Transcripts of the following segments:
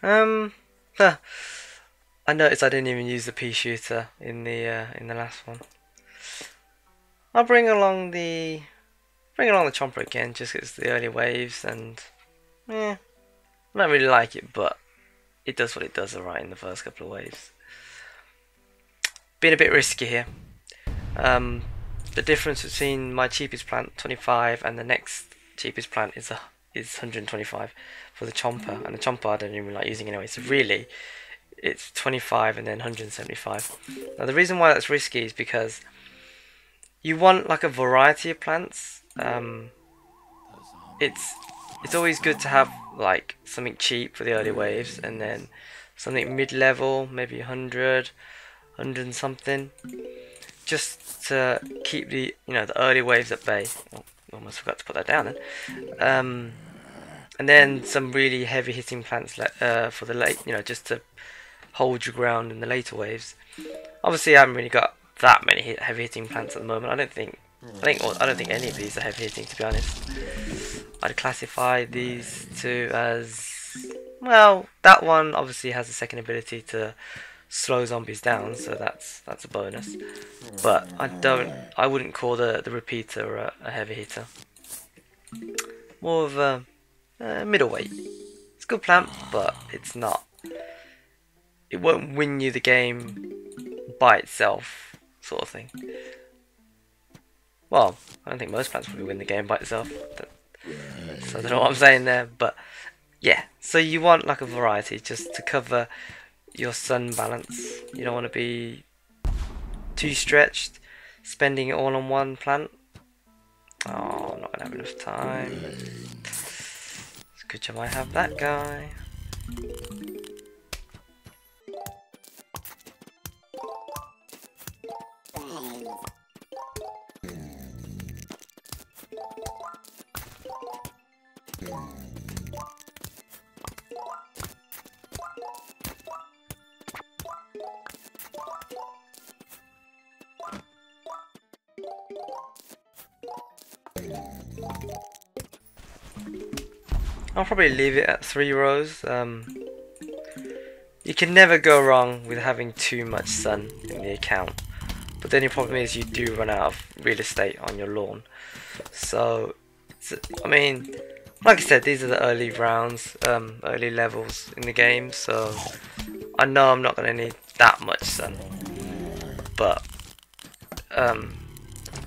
Huh, I noticed I didn't even use the pea shooter in the last one. I'll bring along the chomper again, just 'cause it's the early waves, and I don't really like it, but it does what it does alright in the first couple of waves. Being a bit risky here. Um, the difference between my cheapest plant, 25, and the next cheapest plant is 125 for the chomper, and the chomper I don't even like using anyway. So really, it's 25 and then 175. Now the reason why that's risky is because you want like a variety of plants. It's always good to have like something cheap for the early waves, and then something mid-level, maybe 100, 100 and something, just to keep the early waves at bay. Oh, almost forgot to put that down then. And then some really heavy hitting plants for the late, just to hold your ground in the later waves. Obviously, I haven't really got that many heavy hitting plants at the moment. I don't think any of these are heavy hitting, to be honest. I'd classify these two as, well, that one obviously has a second ability to slow zombies down, so that's a bonus. But I wouldn't call the repeater a heavy hitter. More of a middleweight. It's a good plant, but it's not. It won't win you the game by itself, sort of thing. Well, I don't think most plants probably win the game by itself. So I don't know what I'm saying there, but yeah. So you want like a variety just to cover your sun balance. You don't want to be too stretched, spending it all on one plant. Oh, I'm not gonna have enough time. It's a good job I have that guy. I'll probably leave it at 3 rows. You can never go wrong with having too much sun in the account, but then your problem is you do run out of real estate on your lawn. So, I mean, like I said, these are the early rounds, early levels in the game, so I know I'm not going to need that much sun, but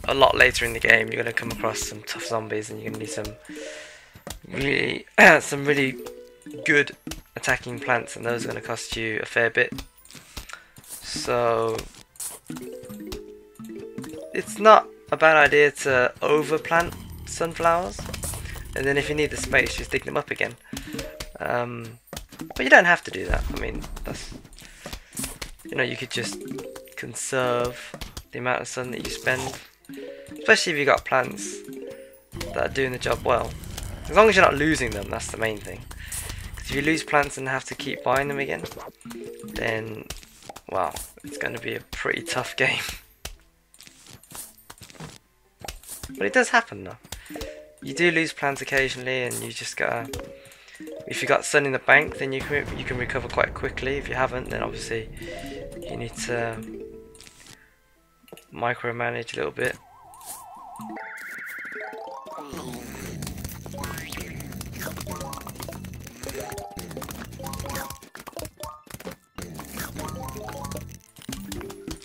a lot later in the game you're going to come across some tough zombies, and you're going to need some really good attacking plants, and those are going to cost you a fair bit. So it's not a bad idea to overplant sunflowers, and then if you need the space, just dig them up again. But you don't have to do that. I mean, you could just conserve the amount of sun that you spend, especially if you've got plants that are doing the job well. As long as you're not losing them, that's the main thing. Because if you lose plants and have to keep buying them again, then, well, it's going to be a pretty tough game. But it does happen though. You do lose plants occasionally, and you just gotta. If you got sun in the bank, then you can recover quite quickly. If you haven't, then obviously you need to micromanage a little bit.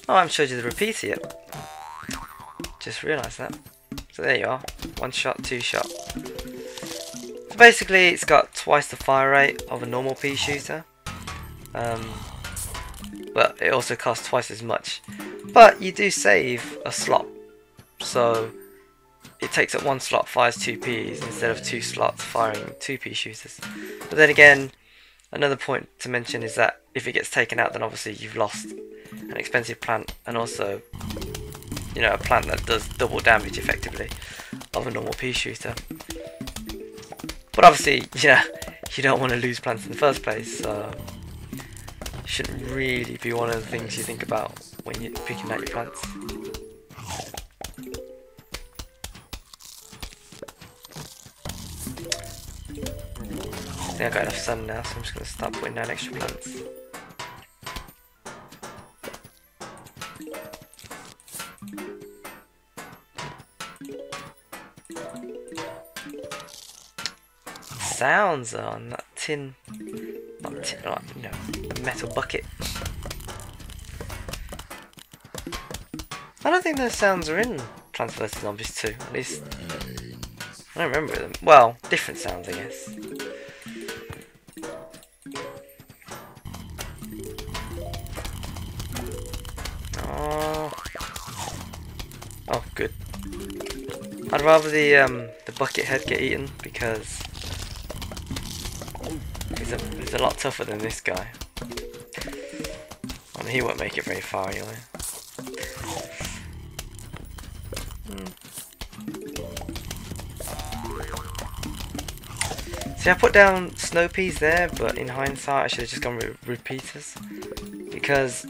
Oh, I haven't showed you the repeater yet. Just realised that. So there you are. 1 shot, 2 shot. So basically it's got twice the fire rate of a normal pea shooter. But it also costs twice as much. But you do save a slot. So it takes up 1 slot, fires 2 peas instead of 2 slots firing 2 pea shooters. But then again, another point to mention is that if it gets taken out, then obviously you've lost an expensive plant, and also a plant that does double damage effectively of a normal pea shooter. But obviously, you don't want to lose plants in the first place, so it shouldn't really be one of the things you think about when you're picking out your plants. think I got enough sun now, so I'm just going to start putting down extra plants. Sounds on that tin, not tin, like, no, metal bucket. I don't think those sounds are in Plants vs Zombies 2, at least I don't remember them. Well, different sounds, I guess. Oh, good. I'd rather the bucket head get eaten because he's a lot tougher than this guy. I mean, he won't make it very far anyway. See, I put down snow peas there, but in hindsight I should have just gone with repeaters because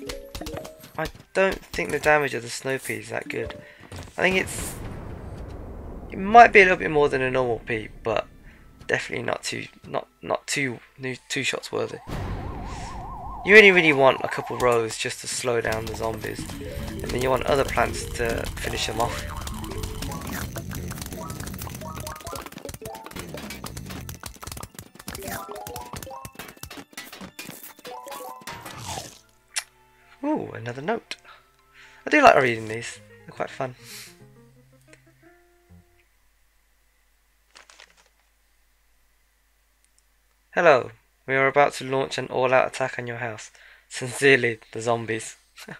I don't think the damage of the snow pea is that good. I think it might be a little bit more than a normal pea, but definitely not two shots worthy. You only really want a couple rows just to slow down the zombies, and then you want other plants to finish them off. Ooh, another note. I do like reading these, they're quite fun. Hello, we are about to launch an all-out attack on your house. Sincerely, the zombies. Well,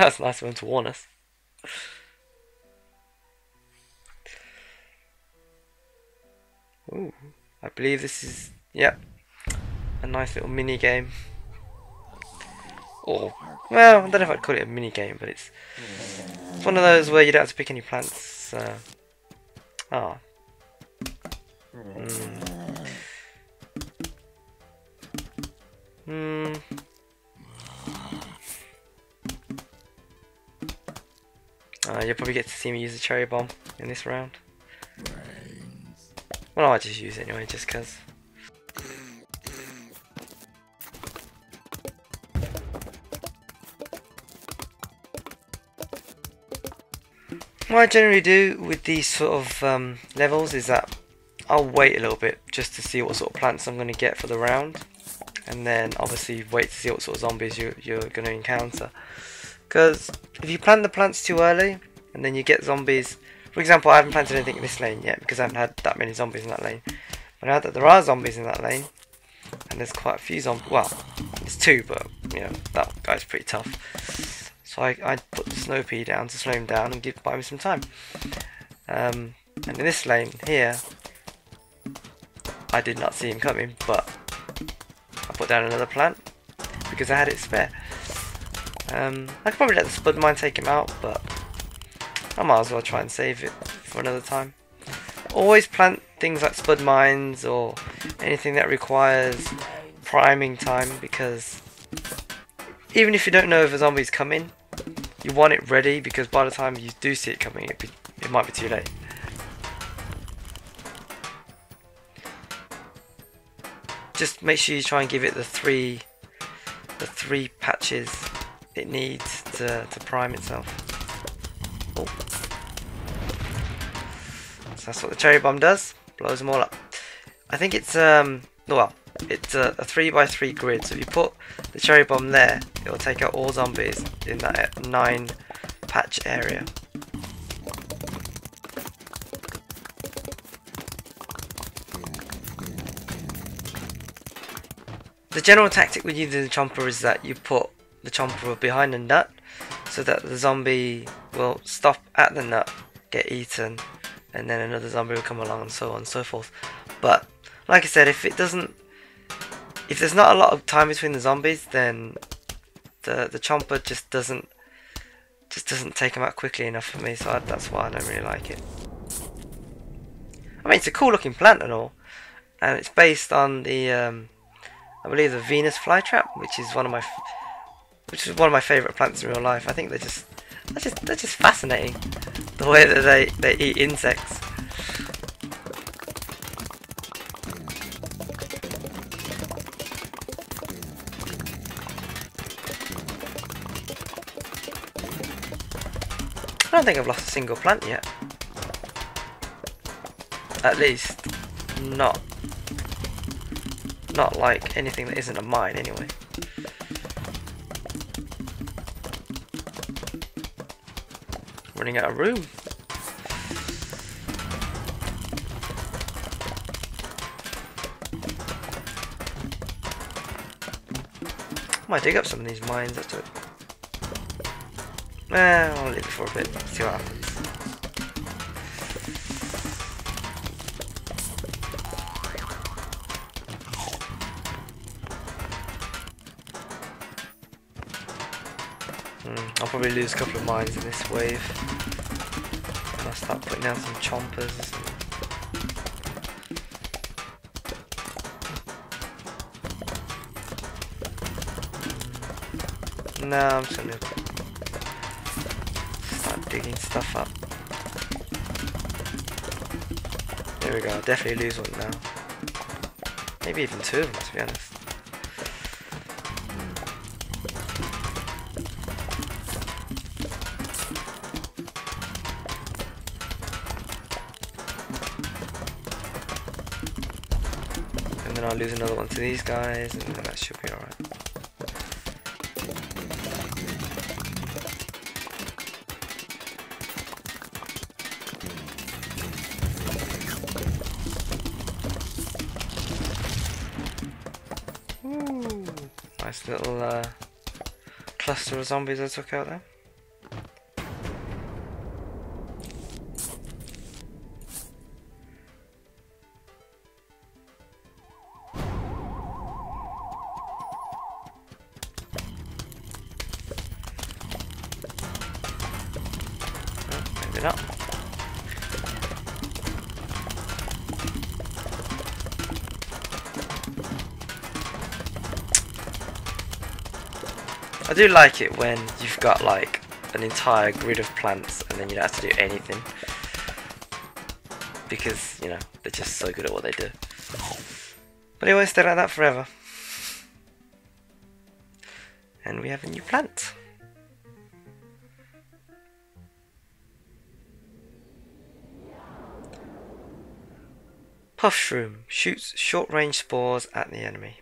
that's nice of them to warn us. Ooh, I believe this is, yep, a nice little mini game. Or, well, I don't know if I'd call it a mini game, but it's one of those where you don't have to pick any plants. You'll probably get to see me use a cherry bomb in this round. Well, I might just use it anyway, just cause. What I generally do with these sort of levels is that I'll wait a little bit just to see what sort of plants I'm going to get for the round, and then obviously wait to see what sort of zombies you're going to encounter. Because if you plant the plants too early and then you get zombies, for example, I haven't planted anything in this lane yet because I haven't had that many zombies in that lane. But now that there are zombies in that lane, and there's quite a few zombies, well, there's two, but you know that guy's pretty tough. So I put the snow pea down to slow him down and buy him some time. And in this lane here, I did not see him coming, but I put down another plant because I had it spare. I could probably let the spud mine take him out, but I might as well try and save it for another time. Always plant things like spud mines or anything that requires priming time, because even if you don't know if a zombie's coming, you want it ready, because by the time you do see it coming, it might be too late. Just make sure you try and give it the three patches it needs to prime itself. Oh. So that's what the cherry bomb does, blows them all up. I think it's well, it's a 3x3 grid, so if you put the cherry bomb there, it will take out all zombies in that 9 patch area. The general tactic with using the chomper is that you put the chomper behind the nut so that the zombie will stop at the nut, get eaten, and then another zombie will come along, and so on and so forth. But like I said, if there's not a lot of time between the zombies, then the chomper just doesn't take them out quickly enough for me, so that's why I don't really like it. I mean, it's a cool looking plant and all, and it's based on the I believe the Venus flytrap, which is one of my favourite plants in real life. I think they're just fascinating, the way that they eat insects. don't think I've lost a single plant yet. At least, not like anything that isn't a mine anyway. Running out of room. I might dig up some of these mines. That's it. I'll leave it for a bit. See what happens. I'll probably lose a couple of mines in this wave. I'll start putting down some chompers or something. No, I'm just gonna start digging stuff up. There we go, I'll definitely lose one now. Maybe even two of them, to be honest. And then I'll lose another one to these guys, and then that should be alright. Nice little cluster of zombies I took out there. Oh, maybe not. I do like it when you've got like an entire grid of plants and then you don't have to do anything, because you know they're just so good at what they do. But anyway, stay like that forever, and we have a new plant. Puff shroom shoots short-range spores at the enemy.